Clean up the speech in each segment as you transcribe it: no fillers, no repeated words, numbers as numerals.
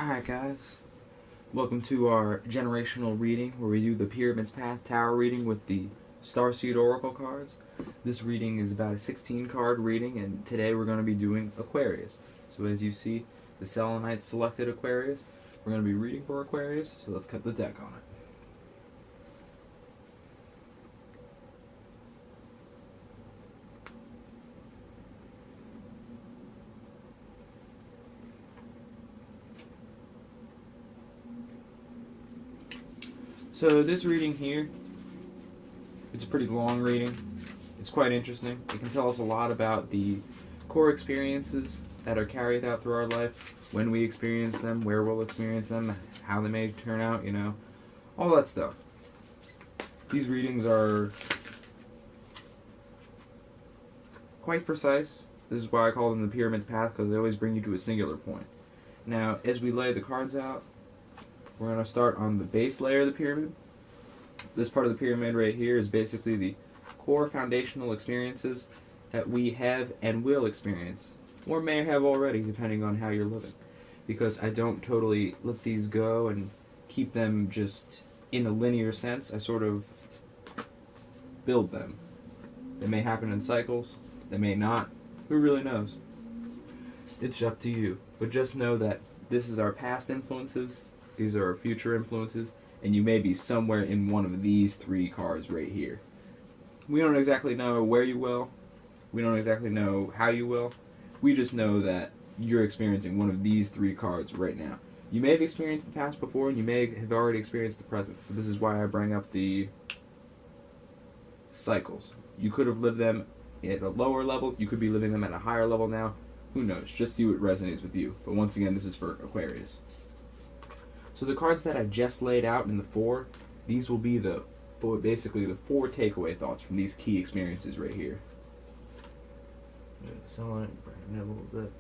Alright guys, welcome to our generational reading where we do the Pyramid's Path Tower reading with the Starseed Oracle cards. This reading is about a 16 card reading, and today we're going to be doing Aquarius. So as you see, the Selenites selected Aquarius. We're going to be reading for Aquarius, so let's cut the deck on it. So this reading here, it's a pretty long reading. It's quite interesting. It can tell us a lot about the core experiences that are carried out through our life, when we experience them, where we'll experience them, how they may turn out, all that stuff. These readings are quite precise. This is why I call them the Pyramid's Path, because they always bring you to a singular point. Now, as we lay the cards out, we're going to start on the base layer of the pyramid. This part of the pyramid right here is basically the core foundational experiences that we have and will experience, or may have already, depending on how you're living. Because I don't totally let these go and keep them just in a linear sense. I sort of build them. They may happen in cycles, they may not. Who really knows? It's up to you. But just know that this is our past influences, these are our future influences, and you may be somewhere in one of these three cards right here. We don't exactly know where you will. We don't exactly know how you will. We just know that you're experiencing one of these three cards right now. You may have experienced the past before, and you may have already experienced the present. But this is why I bring up the cycles. You could have lived them at a lower level. You could be living them at a higher level now. Who knows? Just see what resonates with you. But once again, this is for Aquarius. So the cards that I just laid out in the four, these will be basically the four takeaway thoughts from these key experiences right here. A little bit.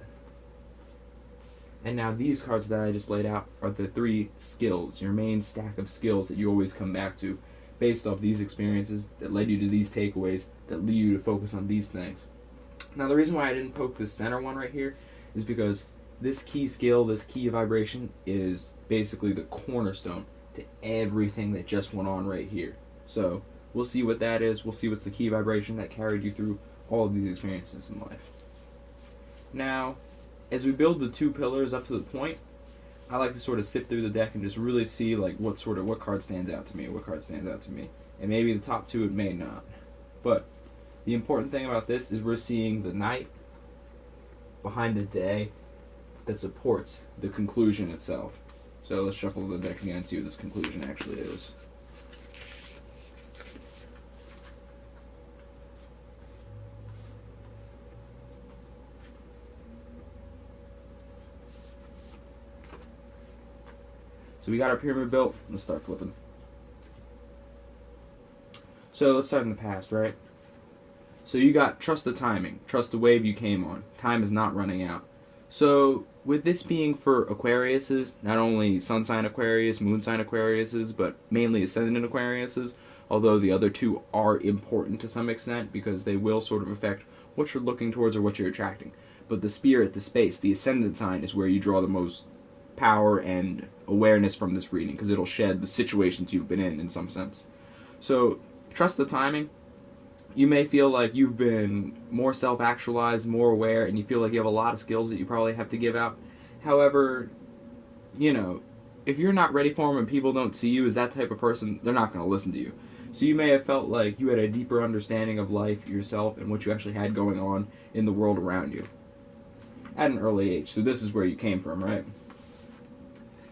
And now these cards that I just laid out are the three skills, your main stack of skills that you always come back to based off these experiences that led you to these takeaways, that lead you to focus on these things. Now the reason why I didn't poke this center one right here is because this key skill, this key vibration, is basically the cornerstone to everything that just went on right here. So we'll see what that is. We'll see what's the key vibration that carried you through all of these experiences in life. Now, as we build the two pillars up to the point, I like to sort of sift through the deck and just really see like what card stands out to me, and maybe the top two it may not. But the important thing about this is we're seeing the night behind the day that supports the conclusion itself. So let's shuffle the deck again and see what this conclusion actually is. So we got our pyramid built. Let's start flipping. So let's start in the past, right? So you got trust the timing. Trust the wave you came on. Time is not running out. So with this being for Aquariuses, not only sun sign Aquarius, moon sign Aquariuses, but mainly ascendant Aquariuses, although the other two are important to some extent because they will sort of affect what you're looking towards or what you're attracting. But the spirit, the space, the ascendant sign is where you draw the most power and awareness from this reading, because it'll shed the situations you've been in some sense. So trust the timing. You may feel like you've been more self-actualized, more aware, and you feel like you have a lot of skills that you probably have to give out. However, if you're not ready for them and people don't see you as that type of person, they're not going to listen to you. So you may have felt like you had a deeper understanding of life, yourself, and what you actually had going on in the world around you at an early age. So this is where you came from, right?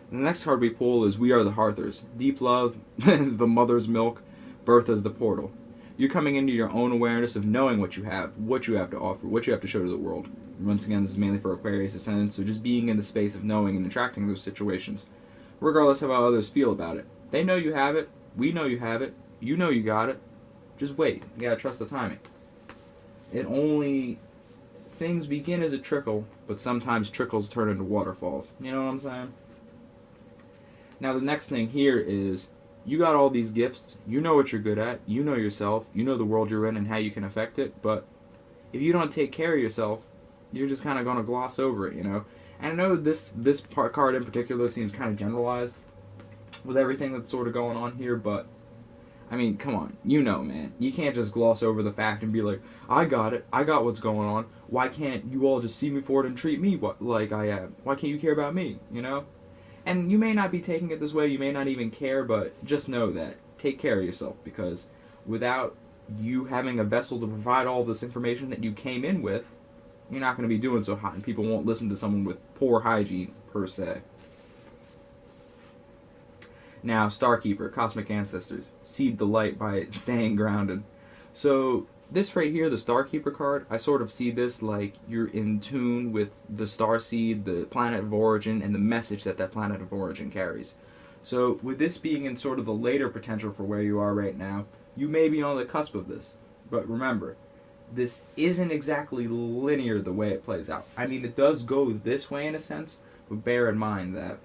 And the next card we pull is We Are the Hearthers. Deep love, the mother's milk, birth as the portal. You're coming into your own awareness of knowing what you have to offer, what you have to show to the world. Once again, this is mainly for Aquarius ascendants, so just being in the space of knowing and attracting those situations, regardless of how others feel about it. They know you have it, we know you have it, you know you got it. Just wait. You gotta trust the timing. Things begin as a trickle, but sometimes trickles turn into waterfalls. You know what I'm saying? Now the next thing here is, you got all these gifts, you know what you're good at, you know yourself, you know the world you're in and how you can affect it, but if you don't take care of yourself, you're just kind of going to gloss over it, And I know this card in particular seems kind of generalized with everything that's sort of going on here, but I mean, come on, you know, man. You can't just gloss over the fact and be like, I got it, I got what's going on. Why can't you all just see me for it and treat me like I am? Why can't you care about me, you know? And you may not be taking it this way, you may not even care, but just know that. Take care of yourself, because without you having a vessel to provide all this information that you came in with, you're not going to be doing so hot, and people won't listen to someone with poor hygiene, per se. Now, Starkeeper, Cosmic Ancestors, seed the light by staying grounded. So, this right here, the Starkeeper card, I sort of see this like you're in tune with the starseed, the planet of origin, and the message that that planet of origin carries. So, with this being in sort of the later potential for where you are right now, you may be on the cusp of this. But remember, this isn't exactly linear the way it plays out. I mean, it does go this way in a sense, but bear in mind that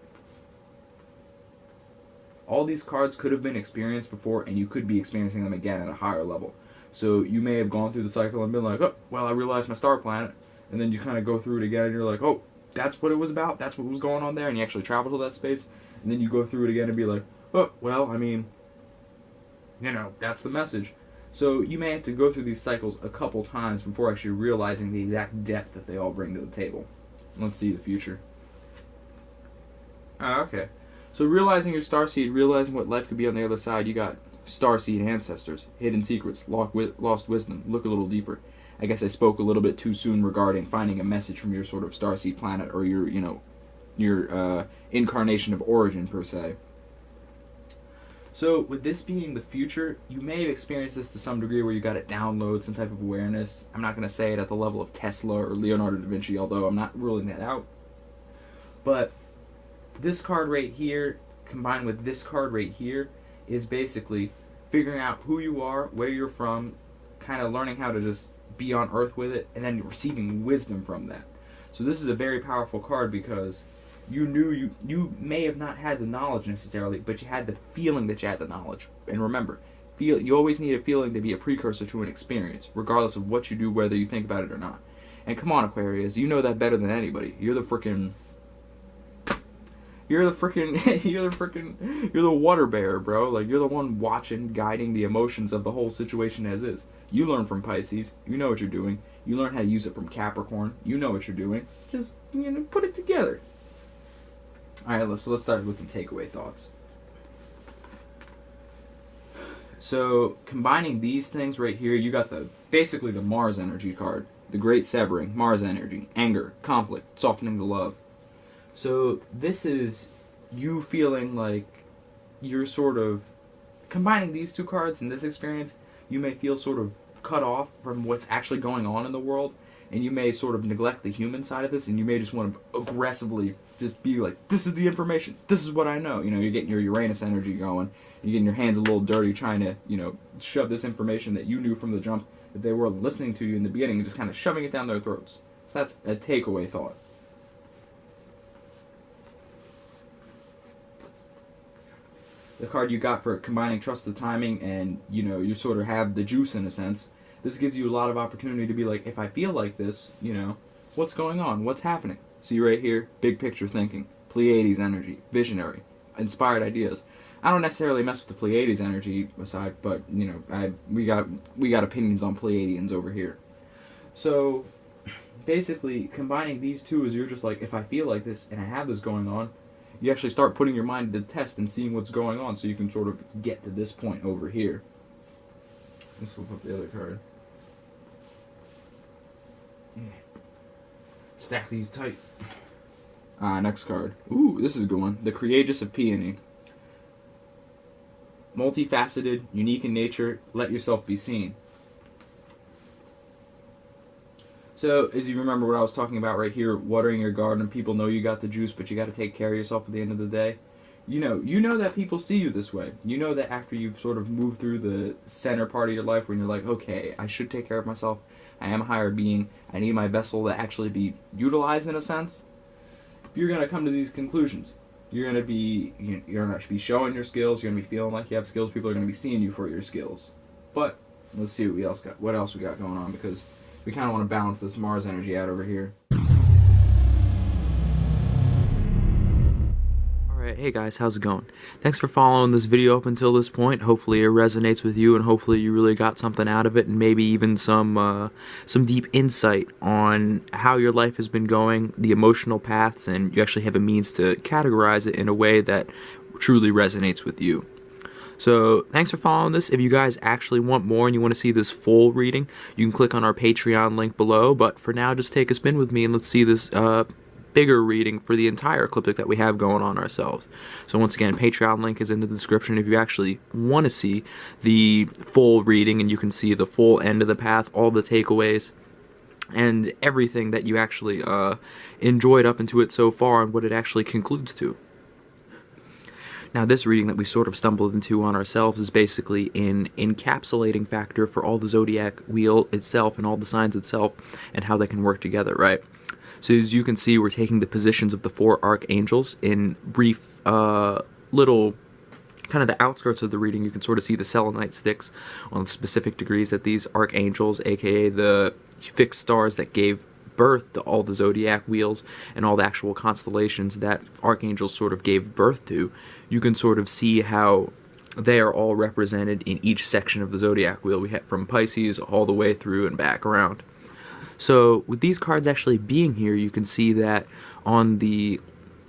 all these cards could have been experienced before, and you could be experiencing them again at a higher level. So you may have gone through the cycle and been like, oh, well, I realized my star planet, and then you kind of go through it again, and you're like, oh, that's what it was about, that's what was going on there, and you actually travel to that space, and then you go through it again and be like, oh, well, I mean, you know, that's the message. So you may have to go through these cycles a couple times before actually realizing the exact depth that they all bring to the table. Let's see the future. Okay. So realizing your starseed, realizing what life could be on the other side, you got starseed ancestors, hidden secrets, lost wisdom. Look a little deeper. I guess I spoke a little bit too soon regarding finding a message from your sort of starseed planet, or your, you know, your incarnation of origin per se. So with this being the future, you may have experienced this to some degree where you got to download some type of awareness. I'm not going to say it at the level of Tesla or Leonardo da Vinci, although I'm not ruling that out. But this card right here, combined with this card right here, is basically figuring out who you are, where you're from, kind of learning how to just be on Earth with it, and then receiving wisdom from that. So this is a very powerful card because you knew you may have not had the knowledge necessarily, but you had the feeling that you had the knowledge. And remember, you always need a feeling to be a precursor to an experience, regardless of what you do, whether you think about it or not. And come on, Aquarius, you know that better than anybody. You're the water bearer, bro. Like, you're the one watching, guiding the emotions of the whole situation as is. You learn from Pisces. You know what you're doing. You learn how to use it from Capricorn. You know what you're doing. Just, you know, put it together. Alright, so let's start with some takeaway thoughts. So, combining these things right here, you got basically the Mars energy card. The Great Severing, Mars energy, anger, conflict, softening the love. So this is you feeling like you're sort of combining these two cards in this experience. You may feel sort of cut off from what's actually going on in the world, and you may sort of neglect the human side of this, and you may just want to aggressively just be like, this is the information, this is what I know. You know, you're getting your Uranus energy going, you're getting your hands a little dirty trying to, you know, shove this information that you knew from the jump that they were listening to you in the beginning and just kind of shoving it down their throats. So that's a takeaway thought. The card you got for combining trust the timing, and you know, you sort of have the juice in a sense. This gives you a lot of opportunity to be like, if I feel like this, you know, what's going on? What's happening? See right here, big picture thinking, Pleiades energy, visionary, inspired ideas. I don't necessarily mess with the Pleiades energy aside, but you know, we got opinions on Pleiadians over here. So basically, combining these two is you're just like, if I feel like this and I have this going on, you actually start putting your mind to the test and seeing what's going on, so you can sort of get to this point over here. Let's flip up the other card. Yeah. Stack these tight. Next card. Ooh, this is a good one. The Courageous of Peony. Multifaceted, unique in nature, let yourself be seen. So, as you remember what I was talking about right here, watering your garden, people know you got the juice, but you got to take care of yourself at the end of the day. You know that people see you this way. You know that after you've sort of moved through the center part of your life when you're like, okay, I should take care of myself, I am a higher being, I need my vessel to actually be utilized in a sense, you're going to come to these conclusions. You're going to be showing your skills, you're going to be feeling like you have skills, people are going to be seeing you for your skills. But, let's see what else we got going on, because we kind of want to balance this Mars energy out over here. Alright, hey guys, how's it going? Thanks for following this video up until this point. Hopefully it resonates with you and hopefully you really got something out of it and maybe even some deep insight on how your life has been going, the emotional paths, and you actually have a means to categorize it in a way that truly resonates with you. So, thanks for following this. If you guys actually want more and you want to see this full reading, you can click on our Patreon link below, but for now, just take a spin with me and let's see this bigger reading for the entire ecliptic that we have going on ourselves. So once again, Patreon link is in the description if you actually want to see the full reading and you can see the full end of the path, all the takeaways, and everything that you actually enjoyed up into it so far and what it actually concludes to. Now this reading that we sort of stumbled into on ourselves is basically an encapsulating factor for all the zodiac wheel itself and all the signs itself and how they can work together, right? So as you can see, we're taking the positions of the 4 archangels in brief little kind of the outskirts of the reading. You can sort of see the selenite sticks on specific degrees that these archangels, aka the fixed stars that gave birth to all the zodiac wheels and all the actual constellations that archangels sort of gave birth to, you can sort of see how they are all represented in each section of the zodiac wheel. We have from Pisces all the way through and back around. So with these cards actually being here, you can see that on the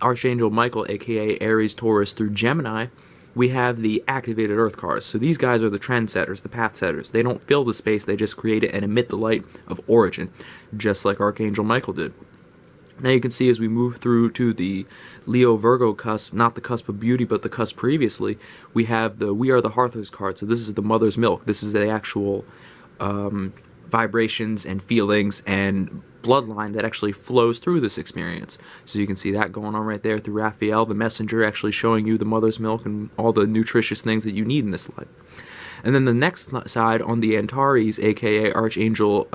Archangel Michael, aka Aries, Taurus through Gemini, we have the activated Earth cards. So these guys are the trendsetters, the path setters. They don't fill the space, they just create it and emit the light of origin, just like Archangel Michael did. Now you can see as we move through to the Leo-Virgo cusp, not the cusp of beauty, but the cusp previously, we have the We Are the Hearthers card. So this is the mother's milk. This is the actual vibrations and feelings and bloodline that actually flows through this experience. So you can see that going on right there through Raphael, the messenger, actually showing you the mother's milk and all the nutritious things that you need in this life. And then the next side on the Antares, aka Archangel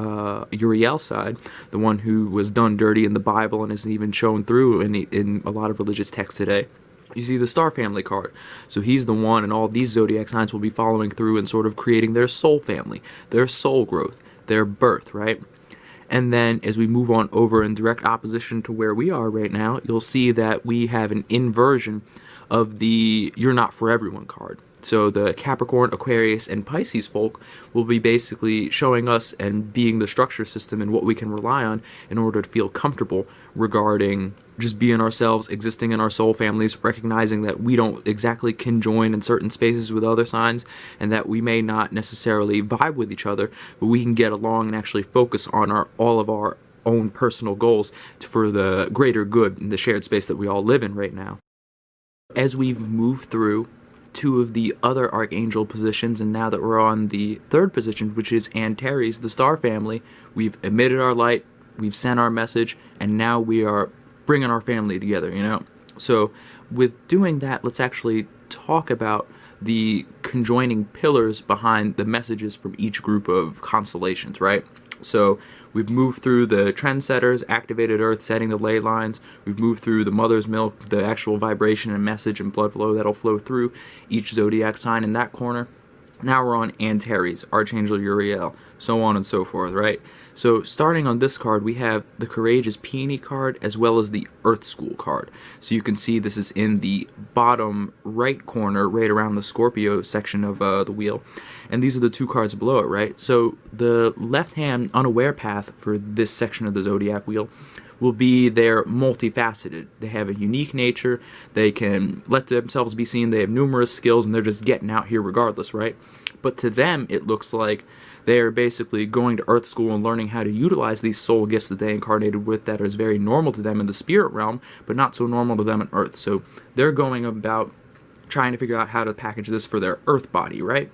Uriel side, the one who was done dirty in the Bible and isn't even shown through in a lot of religious texts today, you see the Star Family card. So he's the one, and all these zodiac signs will be following through and sort of creating their soul family, their soul growth, their birth, right? And then as we move on over in direct opposition to where we are right now, you'll see that we have an inversion of the You're Not For Everyone card. So the Capricorn, Aquarius, and Pisces folk will be basically showing us and being the structure system and what we can rely on in order to feel comfortable regarding just being ourselves, existing in our soul families, recognizing that we don't exactly conjoin in certain spaces with other signs, and that we may not necessarily vibe with each other, but we can get along and actually focus on all of our own personal goals for the greater good in the shared space that we all live in right now. As we've moved through 2 of the other archangel positions, and now that we're on the 3rd position, which is Antares, the star family, we've emitted our light, we've sent our message, and now we are bringing our family together, you know? So with doing that, let's actually talk about the conjoining pillars behind the messages from each group of constellations, right? So we've moved through the trendsetters, activated Earth, setting the ley lines. We've moved through the mother's milk, the actual vibration and message and blood flow that'll flow through each zodiac sign in that corner. Now we're on Antares, Archangel Uriel, so on and so forth, right? So starting on this card, we have the Courageous Peony card as well as the Earth School card. So you can see this is in the bottom right corner, right around the Scorpio section of the wheel. And these are the 2 cards below it, right? So the left-hand unaware path for this section of the zodiac wheel will be they're multifaceted. They have a unique nature, they can let themselves be seen, they have numerous skills, and they're just getting out here regardless, right? But to them, it looks like they are basically going to Earth School and learning how to utilize these soul gifts that they incarnated with that is very normal to them in the spirit realm, but not so normal to them on Earth. So they're going about trying to figure out how to package this for their Earth body, right?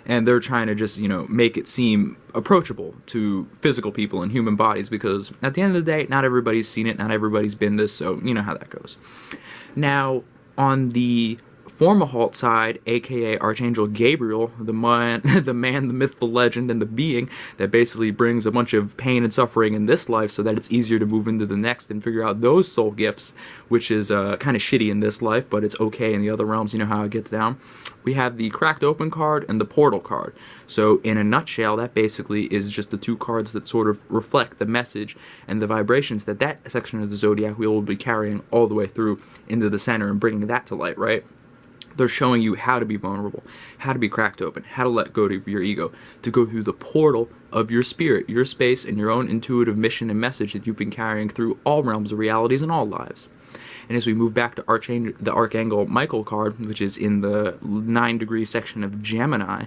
And they're trying to just, you know, make it seem approachable to physical people and human bodies, because at the end of the day, not everybody's seen it, not everybody's been this, so you know how that goes. Now, on the Formahalt side, aka Archangel Gabriel, the man, the myth, the legend, and the being that basically brings a bunch of pain and suffering in this life so that it's easier to move into the next and figure out those soul gifts, which is kind of shitty in this life, but it's okay in the other realms, you know how it gets down. We have the Cracked Open card and the Portal card. So in a nutshell, that basically is just the two cards that sort of reflect the message and the vibrations that that section of the zodiac wheel will be carrying all the way through into the center and bringing that to light, right? They're showing you how to be vulnerable, how to be cracked open, how to let go of your ego, to go through the portal of your spirit, your space, and your own intuitive mission and message that you've been carrying through all realms of realities and all lives. And as we move back to the Archangel Michael card, which is in the 9-degree section of Gemini,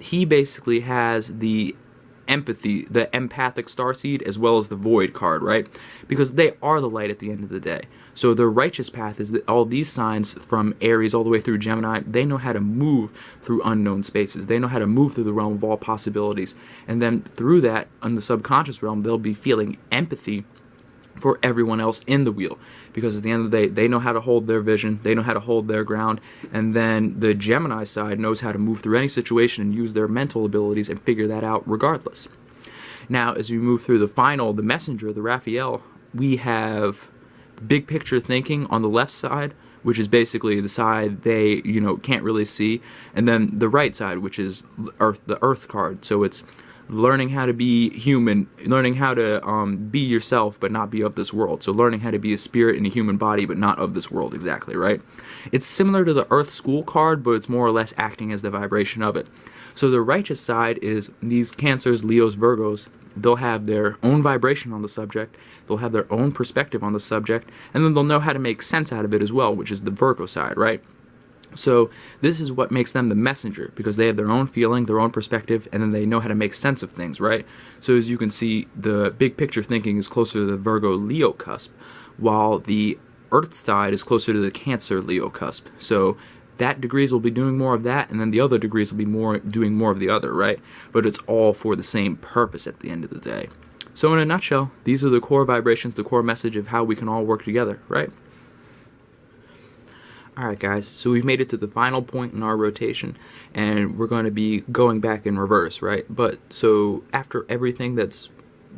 he basically has the empathy, the empathic starseed, as well as the void card, right? Because they are the light at the end of the day. So the righteous path is that all these signs from Aries all the way through Gemini, they know how to move through unknown spaces. They know how to move through the realm of all possibilities. And then through that, on the subconscious realm, they'll be feeling empathy for everyone else in the wheel, because at the end of the day, they know how to hold their vision, they know how to hold their ground, and then the Gemini side knows how to move through any situation and use their mental abilities and figure that out regardless. Now, as we move through the messenger, the Raphael, we have big picture thinking on the left side, which is basically the side they, can't really see, and then the right side, which is the Earth card. So it's learning how to be human, learning how to be yourself but not be of this world. So learning how to be a spirit in a human body but not of this world, exactly, right? It's similar to the Earth School card, but it's more or less acting as the vibration of it. So the righteous side is these Cancers, Leos, Virgos. They'll have their own vibration on the subject, they'll have their own perspective on the subject, and then they'll know how to make sense out of it as well, which is the Virgo side, right? So this is what makes them the messenger, because they have their own feeling, their own perspective, and then they know how to make sense of things, right? So as you can see, the big picture thinking is closer to the Virgo-Leo cusp, while the Earth side is closer to the Cancer-Leo cusp. So that degrees will be doing more of that, and then the other degrees will be doing more of the other, right? But it's all for the same purpose at the end of the day. So in a nutshell, these are the core vibrations, the core message of how we can all work together, right? Alright guys, so we've made it to the final point in our rotation, and we're going to be going back in reverse, right? But so after everything that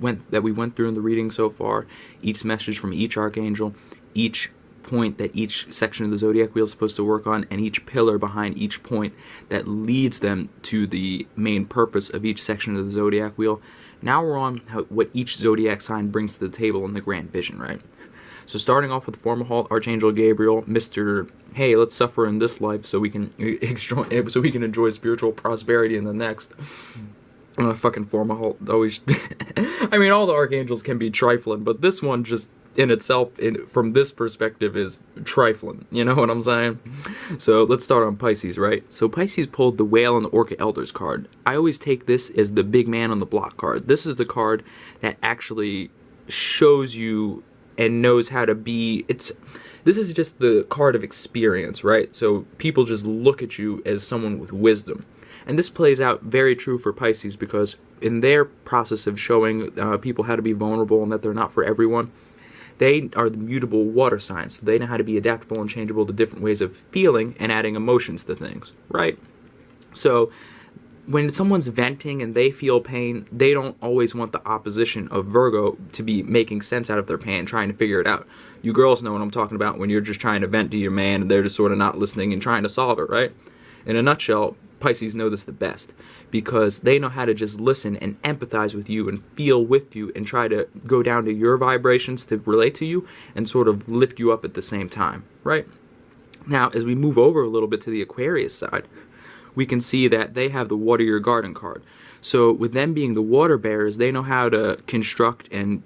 we went through in the reading so far, each message from each archangel, each point that each section of the zodiac wheel is supposed to work on, and each pillar behind each point that leads them to the main purpose of each section of the zodiac wheel, now we're on what each zodiac sign brings to the table in the grand vision, right? So starting off with Formahalt, Archangel Gabriel, Mr. Hey, let's suffer in this life so we can enjoy spiritual prosperity in the next. Fucking Formahalt always. I mean, all the archangels can be trifling, but this one just in itself, from this perspective, is trifling. You know what I'm saying? So let's start on Pisces, right? So Pisces pulled the Whale and the Orca Elders card. I always take this as the big man on the block card. This is the card that actually shows you and knows how to be. This is just the card of experience, right? So people just look at you as someone with wisdom. And this plays out very true for Pisces, because in their process of showing people how to be vulnerable and that they're not for everyone, they are the mutable water signs. So they know how to be adaptable and changeable to different ways of feeling and adding emotions to things, right? So when someone's venting and they feel pain, they don't always want the opposition of Virgo to be making sense out of their pain, trying to figure it out. You girls know what I'm talking about when you're just trying to vent to your man and they're just sort of not listening and trying to solve it, right? In a nutshell, Pisces know this the best, because they know how to just listen and empathize with you and feel with you and try to go down to your vibrations to relate to you and sort of lift you up at the same time, right? Now, as we move over a little bit to the Aquarius side, we can see that they have the Water Your Garden card. So with them being the water bearers, they know how to construct and,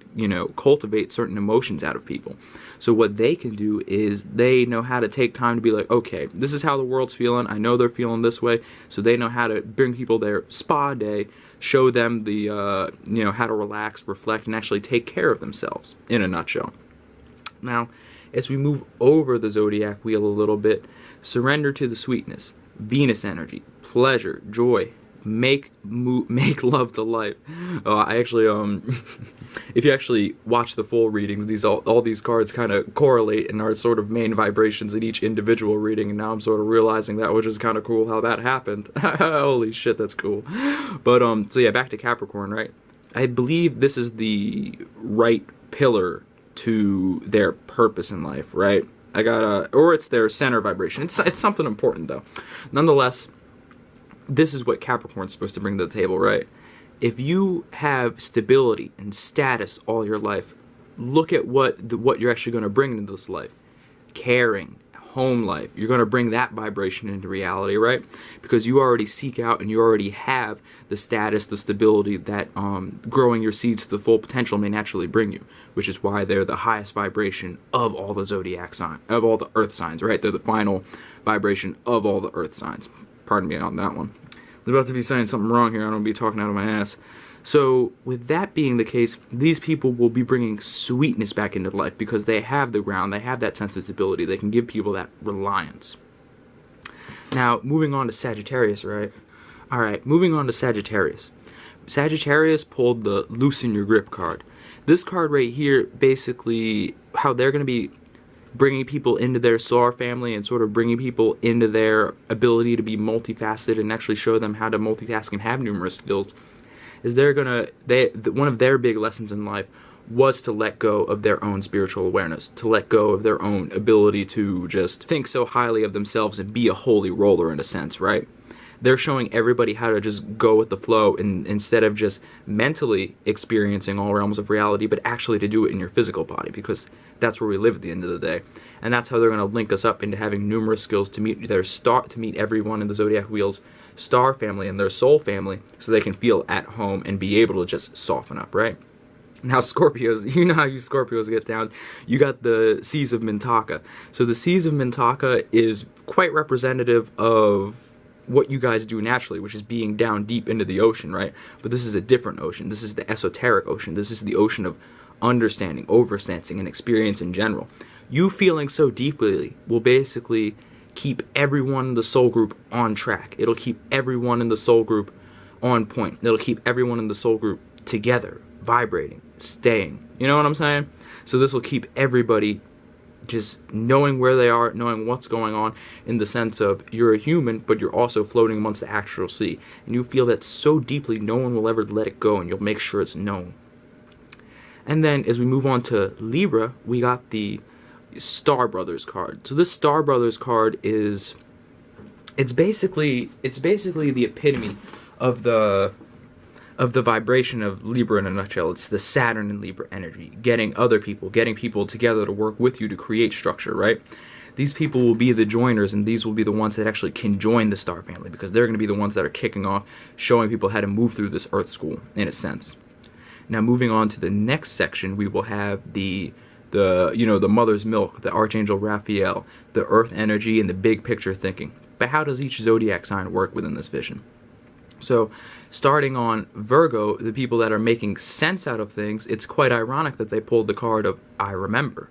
cultivate certain emotions out of people. So what they can do is they know how to take time to be like, okay, this is how the world's feeling. I know they're feeling this way. So they know how to bring people their spa day, show them the, how to relax, reflect, and actually take care of themselves, in a nutshell. Now, as we move over the zodiac wheel a little bit, surrender to the sweetness, Venus energy, pleasure, joy, make love to life. I actually if you actually watch the full readings, all these cards kind of correlate and are sort of main vibrations in each individual reading, and now I'm sort of realizing that, which is kind of cool how that happened. Holy shit, that's cool. But so yeah, back to Capricorn, right? I believe this is the right pillar to their purpose in life, right? Or it's their center vibration. It's something important though. Nonetheless, this is what Capricorn's supposed to bring to the table, right? If you have stability and status all your life, look at what you're actually going to bring into this life. Caring, home life. You're going to bring that vibration into reality, right? Because you already seek out and you already have the status, the stability that growing your seeds to the full potential may naturally bring you, which is why they're the highest vibration of all the zodiac signs, of all the earth signs, right? They're the final vibration of all the earth signs. Pardon me on that one. I'm about to be saying something wrong here. I don't want to be talking out of my ass. So, with that being the case, these people will be bringing sweetness back into life because they have the ground, they have that sense of stability. They can give people that reliance. Now, moving on to Sagittarius, right? Alright, moving on to Sagittarius. Sagittarius pulled the Loosen Your Grip card. This card right here, basically, how they're going to be bringing people into their star family and sort of bringing people into their ability to be multifaceted and actually show them how to multitask and have numerous skills, is one of their big lessons in life was to let go of their own spiritual awareness, to let go of their own ability to just think so highly of themselves and be a holy roller in a sense, right? They're showing everybody how to just go with the flow and instead of just mentally experiencing all realms of reality, but actually to do it in your physical body, because that's where we live at the end of the day. And that's how they're going to link us up into having numerous skills to meet everyone in the zodiac wheel's star family and their soul family, so they can feel at home and be able to just soften up, right? Now Scorpios, you know how you Scorpios get down. You got the Seas of Mintaka. So the Seas of Mintaka is quite representative of what you guys do naturally, which is being down deep into the ocean, right? But this is a different ocean. This is the esoteric ocean. This is the ocean of understanding, overstanding, and experience in general. You feeling so deeply will basically keep everyone in the soul group on track. It'll keep everyone in the soul group on point. It'll keep everyone in the soul group together, vibrating, staying. You know what I'm saying? So this will keep everybody just knowing where they are, knowing what's going on, in the sense of you're a human, but you're also floating amongst the actual sea. And you feel that so deeply, no one will ever let it go, and you'll make sure it's known. And then, as we move on to Libra, we got the Star Brothers card. So this Star Brothers card is, it's basically the epitome of the vibration of Libra in a nutshell. It's the Saturn and Libra energy, getting people together to work with you to create structure, right? These people will be the joiners, and these will be the ones that actually can join the star family, because they're going to be the ones that are kicking off, showing people how to move through this earth school, in a sense. Now, moving on to the next section, we will have the mother's milk, the Archangel Raphael, the earth energy, and the big picture thinking. But how does each zodiac sign work within this vision? So, starting on Virgo, the people that are making sense out of things, it's quite ironic that they pulled the card of I Remember.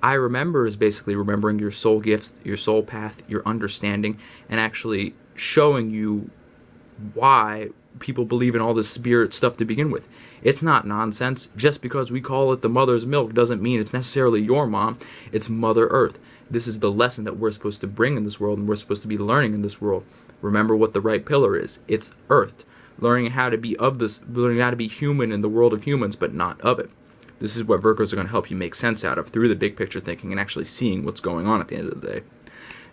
I Remember is basically remembering your soul gifts, your soul path, your understanding, and actually showing you why people believe in all this spirit stuff to begin with. It's not nonsense. Just because we call it the mother's milk doesn't mean it's necessarily your mom. It's Mother Earth. This is the lesson that we're supposed to bring in this world, and we're supposed to be learning in this world. Remember what the right pillar is. It's Earth. Learning how to be human in the world of humans, but not of it. This is what Virgos are going to help you make sense out of through the big picture thinking and actually seeing what's going on at the end of the day.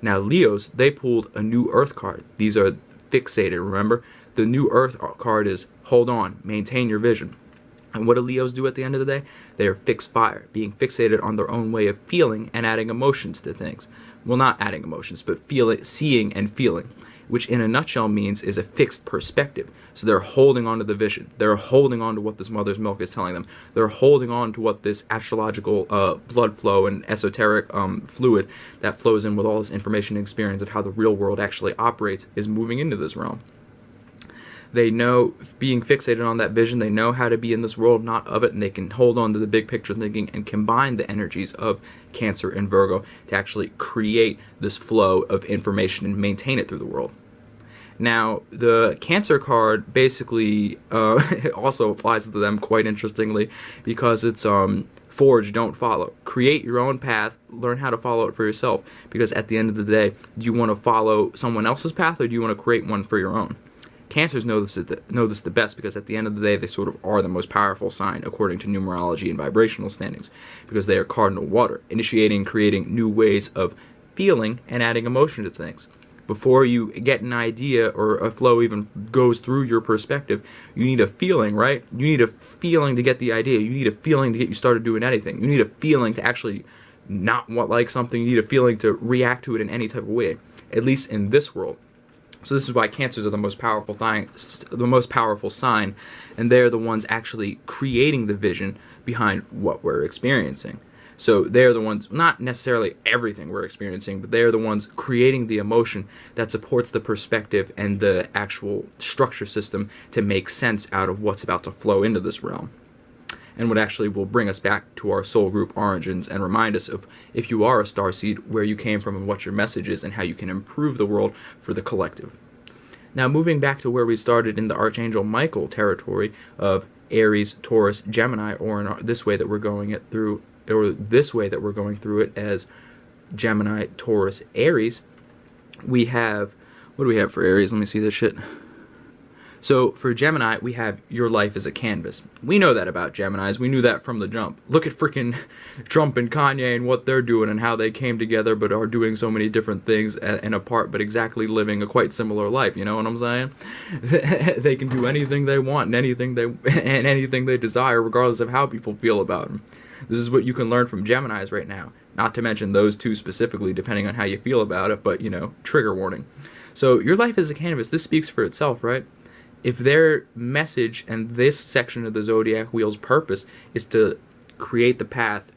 Now, Leos, they pulled a new Earth card. These are fixated, remember? The new Earth card is hold on, maintain your vision. And what do Leos do at the end of the day? They are fixed fire, being fixated on their own way of feeling and adding emotions to things. Well, not adding emotions, but seeing and feeling, which in a nutshell means is a fixed perspective. So they're holding on to the vision. They're holding on to what this mother's milk is telling them. They're holding on to what this astrological blood flow and esoteric fluid that flows in with all this information and experience of how the real world actually operates is moving into this realm. They know, being fixated on that vision, they know how to be in this world, not of it, and they can hold on to the big picture thinking and combine the energies of Cancer and Virgo to actually create this flow of information and maintain it through the world. Now, the Cancer card basically also applies to them quite interestingly, because it's forge, don't follow. Create your own path, learn how to follow it for yourself, because at the end of the day, do you want to follow someone else's path, or do you want to create one for your own? Cancers know this the best, because at the end of the day, they sort of are the most powerful sign according to numerology and vibrational standings, because they are cardinal water, initiating, creating new ways of feeling and adding emotion to things. Before you get an idea or a flow even goes through your perspective, you need a feeling, right? You need a feeling to get the idea. You need a feeling to get you started doing anything. You need a feeling to actually not want like something. You need a feeling to react to it in any type of way, at least in this world. So this is why Cancers are the most powerful sign, and they're the ones actually creating the vision behind what we're experiencing. So they're the ones, not necessarily everything we're experiencing, but they're the ones creating the emotion that supports the perspective and the actual structure system to make sense out of what's about to flow into this realm. And what actually will bring us back to our soul group origins and remind us of, if you are a starseed, where you came from and what your message is and how you can improve the world for the collective. Now, moving back to where we started in the Archangel Michael territory of Aries, Taurus, Gemini, or in this way that we're going it through, or this way that we're going through it as Gemini, Taurus, Aries, we have, what do we have for Aries? Let me see this shit. So for Gemini, we have your life as a canvas. We know that about Geminis. We knew that from the jump. Look at freaking Trump and Kanye and what they're doing and how they came together but are doing so many different things and apart, but exactly living a quite similar life. You know what I'm saying? They can do anything they want and anything they desire, regardless of how people feel about them. This is what you can learn from Geminis right now. Not to mention those two specifically, depending on how you feel about it, but, you know, trigger warning. So your life as a canvas, this speaks for itself, right? If their message and this section of the zodiac wheel's purpose is to create the path,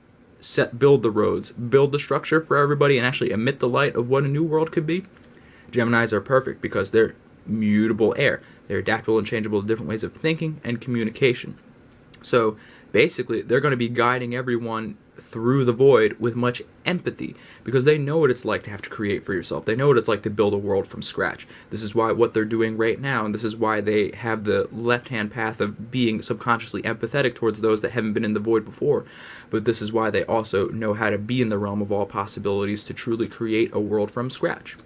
build the roads, build the structure for everybody, and actually emit the light of what a new world could be, Geminis are perfect because they're mutable air. They're adaptable and changeable to different ways of thinking and communication. So basically, they're going to be guiding everyone through the void with much empathy, because they know what it's like to have to create for yourself. They know what it's like to build a world from scratch. This is why what they're doing right now, and this is why they have the left-hand path of being subconsciously empathetic towards those that haven't been in the void before. But this is why they also know how to be in the realm of all possibilities to truly create a world from scratch.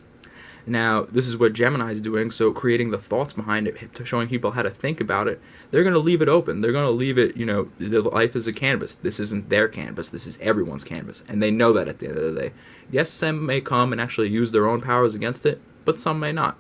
Now, this is what Gemini is doing, so creating the thoughts behind it, showing people how to think about it. They're going to leave it open. They're going to leave it, you know, the life is a canvas. This isn't their canvas. This is everyone's canvas. And they know that at the end of the day. Yes, some may come and actually use their own powers against it, but some may not.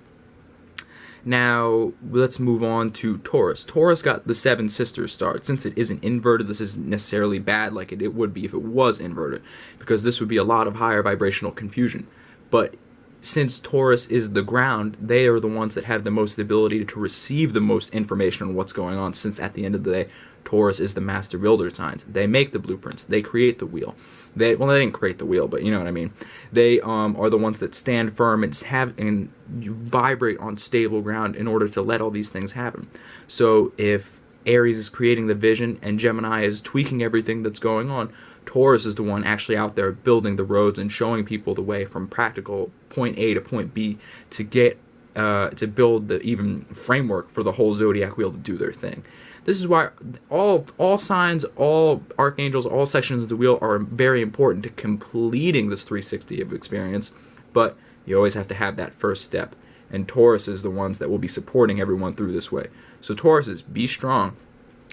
Now, let's move on to Taurus. Taurus got the Seven Sisters star. Since it isn't inverted, this isn't necessarily bad like it would be if it was inverted, because this would be a lot of higher vibrational confusion. But since Taurus is the ground, they are the ones that have the most ability to receive the most information on what's going on, since at the end of the day, Taurus is the master builder signs. They make the blueprints. They create the wheel. They didn't create the wheel, but you know what I mean. They are the ones that stand firm and vibrate on stable ground in order to let all these things happen. So if Aries is creating the vision and Gemini is tweaking everything that's going on, Taurus is the one actually out there building the roads and showing people the way from practical point A to point B to get to build the even framework for the whole zodiac wheel to do their thing. This is why all signs, all archangels, all sections of the wheel are very important to completing this 360 of experience, but you always have to have that first step. And Taurus is the ones that will be supporting everyone through this way. So Taurus is, be strong.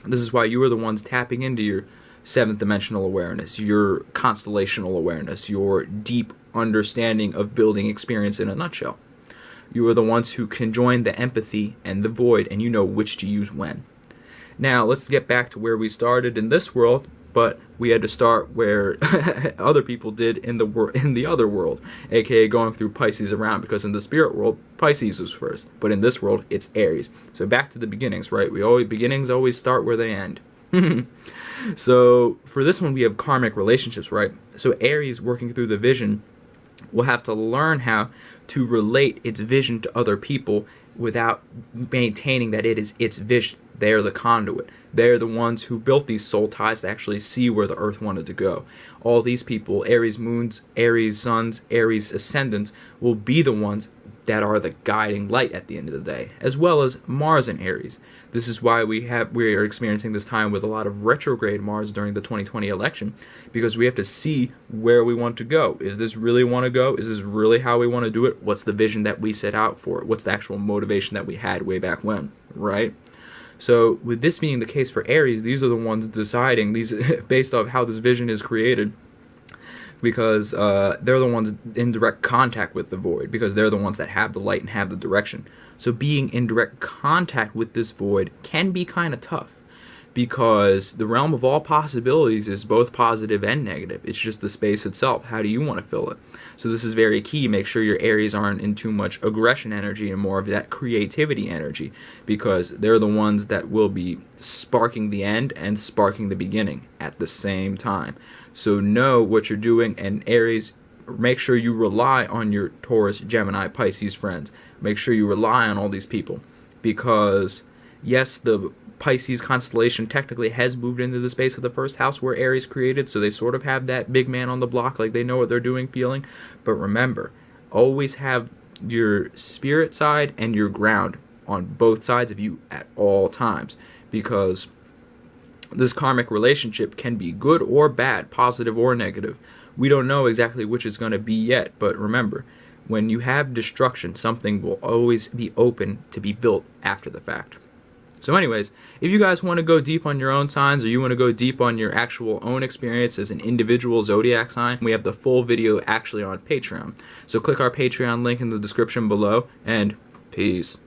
This is why you are the ones tapping into your seventh dimensional awareness, your constellational awareness, your deep understanding of building experience in a nutshell. You are the ones who can join the empathy and the void, and you know which to use when. Now, let's get back to where we started in this world, but we had to start where other people did in the other world, aka going through Pisces around, because in the spirit world, Pisces was first, but in this world, it's Aries. So back to the beginnings, right? Beginnings always start where they end. So for this one, we have karmic relationships, right? So Aries, working through the vision, will have to learn how to relate its vision to other people without maintaining that it is its vision. They're the conduit. They're the ones who built these soul ties to actually see where the earth wanted to go. All these people, Aries moons, Aries suns, Aries ascendants, will be the ones that are the guiding light at the end of the day, as well as Mars in Aries. This is why we are experiencing this time with a lot of retrograde Mars during the 2020 election, because we have to see where we want to go. Is this really want to go? Is this really how we want to do it? What's the vision that we set out for? What's the actual motivation that we had way back when, right? So with this being the case for Aries, these are the ones deciding, these based off how this vision is created, because they're the ones in direct contact with the void, because they're the ones that have the light and have the direction. So being in direct contact with this void can be kind of tough, because the realm of all possibilities is both positive and negative. It's just the space itself. How do you want to fill it? So this is very key. Make sure your Aries aren't in too much aggression energy and more of that creativity energy, because they're the ones that will be sparking the end and sparking the beginning at the same time. So know what you're doing, and Aries, make sure you rely on your Taurus, Gemini, Pisces friends. Make sure you rely on all these people, because yes, the Pisces constellation technically has moved into the space of the first house where Aries created, so they sort of have that big man on the block, like they know what they're doing feeling. But remember, always have your spirit side and your ground on both sides of you at all times, because this karmic relationship can be good or bad, positive or negative. We don't know exactly which is going to be yet, but remember, when you have destruction, something will always be open to be built after the fact. So anyways, if you guys want to go deep on your own signs, or you want to go deep on your actual own experience as an individual zodiac sign, we have the full video actually on Patreon. So click our Patreon link in the description below, and peace.